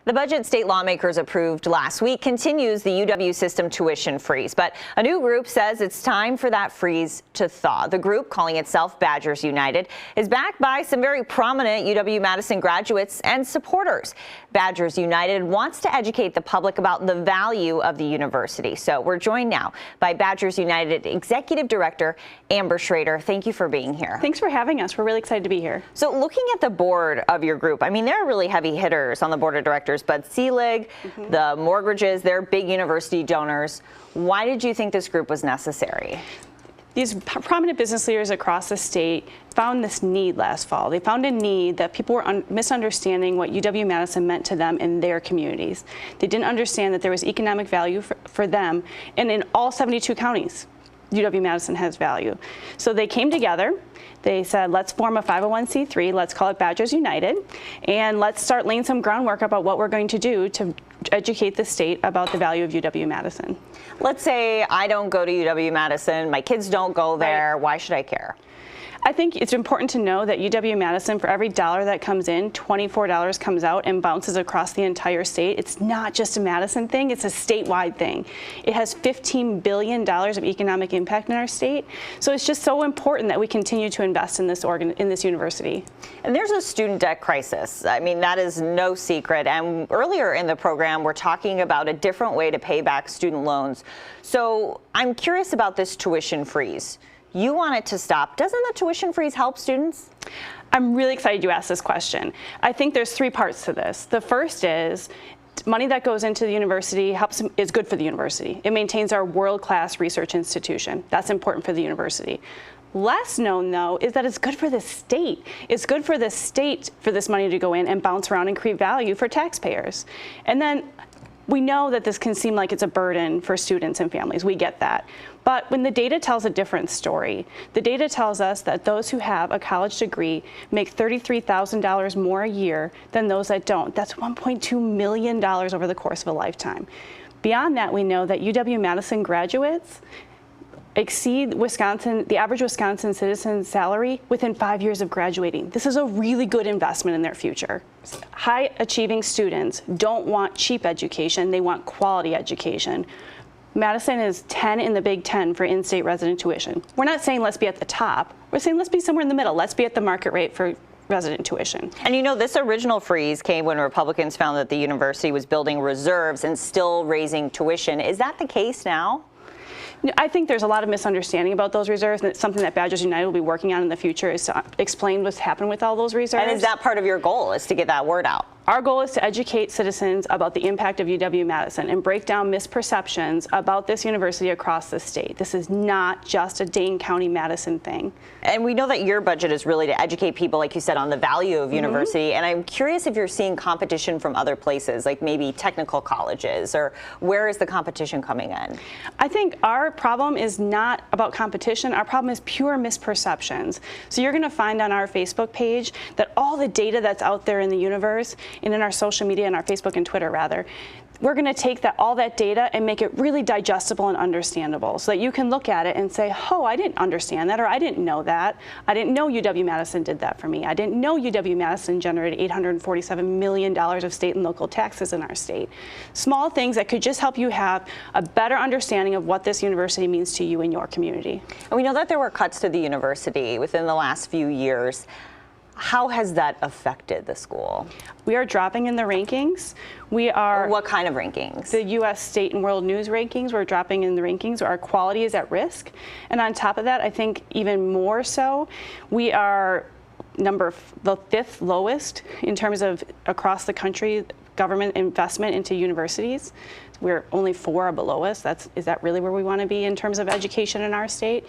The budget state lawmakers approved last week continues the UW system tuition freeze, but a new group says it's time for that freeze to thaw. The group, calling itself Badgers United, is backed by some very prominent UW-Madison graduates and supporters. Badgers United wants to educate the public about the value of the university. So we're joined now by Badgers United Executive Director Amber Schrader. Thank you for being here. Thanks for having us. We're really excited to be here. So looking at the board of your group, I mean, there are really heavy hitters on the board of directors. Bud Selig, the Mortgages, they're big university donors. Why did you think this group was necessary? These prominent business leaders across the state found this need last fall. They found a need that people were misunderstanding what UW-Madison meant to them in their communities. They didn't understand that there was economic value for them, and in all 72 counties, UW-Madison has value. So they came together. They said, let's form a 501c3, let's call it Badgers United, and let's start laying some groundwork about what we're going to do to educate the state about the value of UW-Madison. Let's say I don't go to UW-Madison, my kids don't go there, why should I care? I think it's important to know that UW-Madison, for every dollar that comes in, $24 comes out and bounces across the entire state. It's not just a Madison thing, it's a statewide thing. It has $15 billion of economic impact in our state. So it's just so important that we continue to invest in this university. And there's a student debt crisis. I mean, that is no secret. And earlier in the program, we're talking about a different way to pay back student loans. So I'm curious about this tuition freeze. You want it to stop. Doesn't the tuition freeze help students? I'm really excited you asked this question. I think there's three parts to this. The first is money that goes into the university is good for the university. It maintains our world-class research institution. That's important for the university. Less known, though, is that it's good for the state. It's good for the state for this money to go in and bounce around and create value for taxpayers. And then we know that this can seem like it's a burden for students and families. We get that. But when the data tells a different story, the data tells us that those who have a college degree make $33,000 more a year than those that don't. That's $1.2 million over the course of a lifetime. Beyond that, we know that UW-Madison graduates exceed the average Wisconsin citizen's salary within 5 years of graduating. This is a really good investment in their future. High achieving students don't want cheap education, they want quality education. Madison is 10 in the Big Ten for in-state resident tuition. We're not saying let's be at the top, we're saying let's be somewhere in the middle. Let's be at the market rate for resident tuition. And you know, this original freeze came when Republicans found that the university was building reserves and still raising tuition. Is that the case now? I think there's a lot of misunderstanding about those reserves, and it's something that Badgers United will be working on in the future, is to explain what's happened with all those reserves. And is that part of your goal, is to get that word out? Our goal is to educate citizens about the impact of UW-Madison and break down misperceptions about this university across the state. This is not just a Dane County Madison thing. And we know that your budget is really to educate people, like you said, on the value of university. And I'm curious if you're seeing competition from other places, like maybe technical colleges, or where is the competition coming in? I think our problem is not about competition. Our problem is pure misperceptions. So you're going to find on our Facebook page that all the data that's out there in the universe and in our social media and our Facebook and Twitter rather, we're going to take all that data and make it really digestible and understandable so that you can look at it and say, oh, I didn't understand that, or I didn't know that. I didn't know UW-Madison did that for me. I didn't know UW-Madison generated $847 million of state and local taxes in our state. Small things that could just help you have a better understanding of what this university means to you and your community. And we know that there were cuts to the university within the last few years. How has that affected the school? We are dropping in the rankings. We are. What kind of rankings? The U.S. State and World News rankings. We're dropping in the rankings. Our quality is at risk. And on top of that, I think even more so, we are the 5th lowest in terms of across the country government investment into universities. We're only 4 below us. Is that really where we want to be in terms of education in our state?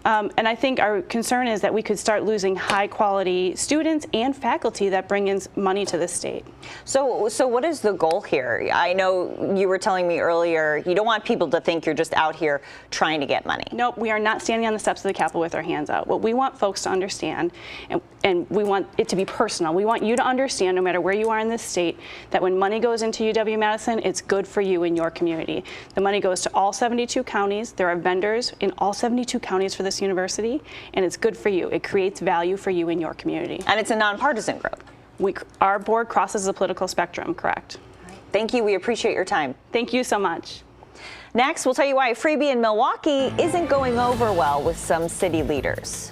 And I think our concern is that we could start losing high quality students and faculty that bring in money to the state. So what is the goal here? I know you were telling me earlier, you don't want people to think you're just out here trying to get money. Nope, we are not standing on the steps of the Capitol with our hands out. What we want folks to understand, and we want it to be personal, we want you to understand, no matter where you are in this state, that when money goes into UW-Madison, it's good for you and your community. The money goes to all 72 counties. There are vendors in all 72 counties for this university, and it's good for you. It creates value for you and your community. And it's a nonpartisan group. Our board crosses the political spectrum, correct? Thank you. We appreciate your time. Thank you so much. Next, we'll tell you why a freebie in Milwaukee isn't going over well with some city leaders.